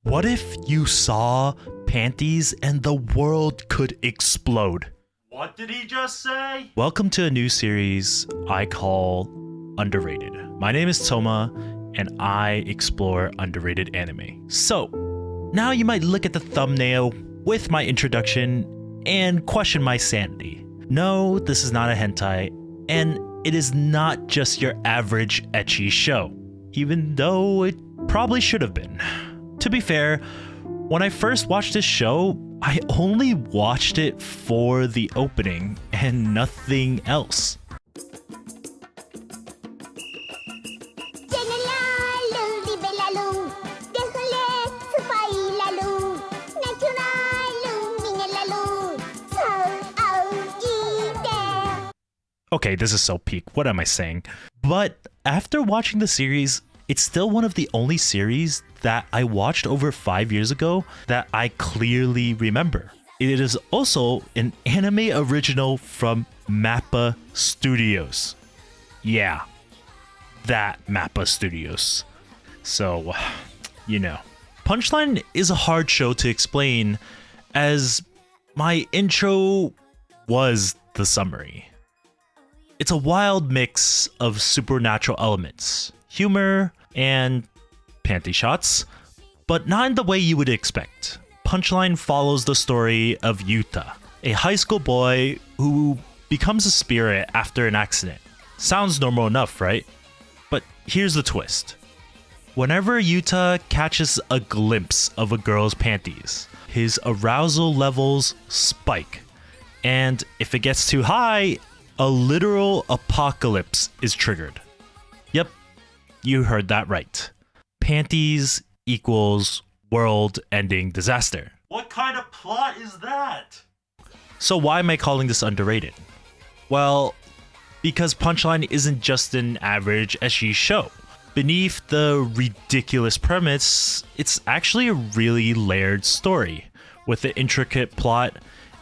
What if you saw Panties and the world could explode? What did he just say? Welcome to a new series I call Underrated. My name is Toma, and I explore underrated anime. So, now you might look at the thumbnail with my introduction and question my sanity. No, this is not a hentai, and it is not just your average ecchi show, even though it probably should have been. To be fair, when I first watched this show, I only watched it for the opening and nothing else. Okay, this is so peak. What am I saying? But after watching the series, it's still one of the only series that I watched over 5 years ago that I clearly remember. It is also an anime original from Mappa Studios. Yeah, that Mappa Studios. So, you know. Punchline is a hard show to explain, as my intro was the summary. It's a wild mix of supernatural elements, humor, and panty shots, but not in the way you would expect. Punchline follows the story of Yuta, a high school boy who becomes a spirit after an accident. Sounds normal enough, right? But here's the twist. Whenever Yuta catches a glimpse of a girl's panties, his arousal levels spike, and if it gets too high, a literal apocalypse is triggered. Yep, you heard that right. Panties equals world-ending disaster. What kind of plot is that? So why am I calling this underrated? Well, because Punchline isn't just an average ecchi show. Beneath the ridiculous premise, it's actually a really layered story with an intricate plot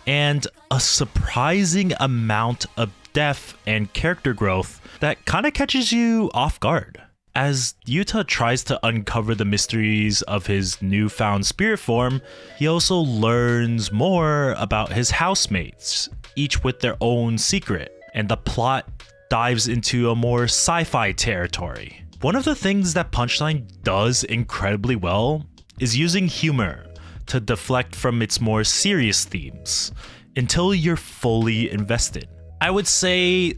and a surprising amount of depth and character growth that kind of catches you off guard. As Yuta tries to uncover the mysteries of his newfound spirit form, he also learns more about his housemates, each with their own secret, and the plot dives into a more sci-fi territory. One of the things that Punchline does incredibly well is using humor to deflect from its more serious themes until you're fully invested. I would say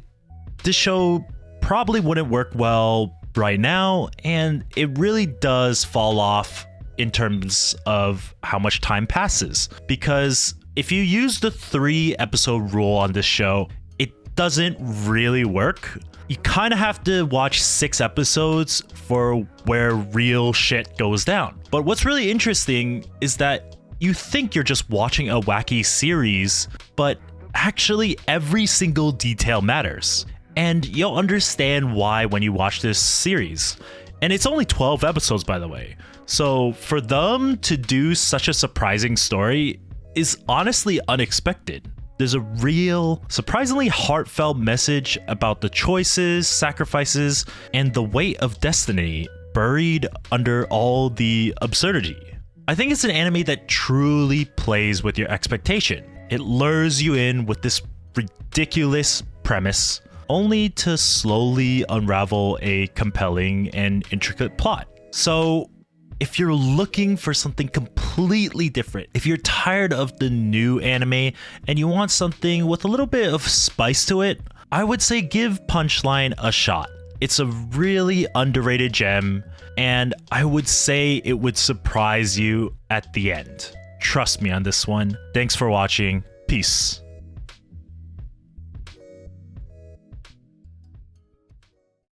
this show probably wouldn't work well right now, and it really does fall off in terms of how much time passes, because if you use the 3-episode rule on this show, it doesn't really work. You kind of have to watch 6 episodes for where real shit goes down. But what's really interesting is that you think you're just watching a wacky series, but actually every single detail matters. And you'll understand why when you watch this series. And it's only 12 episodes, by the way. So for them to do such a surprising story is honestly unexpected. There's a real, surprisingly heartfelt message about the choices, sacrifices, and the weight of destiny buried under all the absurdity. I think it's an anime that truly plays with your expectation. It lures you in with this ridiculous premise, only to slowly unravel a compelling and intricate plot. So if you're looking for something completely different, if you're tired of the new anime and you want something with a little bit of spice to it, I would say give Punchline a shot. It's a really underrated gem, and I would say it would surprise you at the end. Trust me on this one. Thanks for watching. Peace.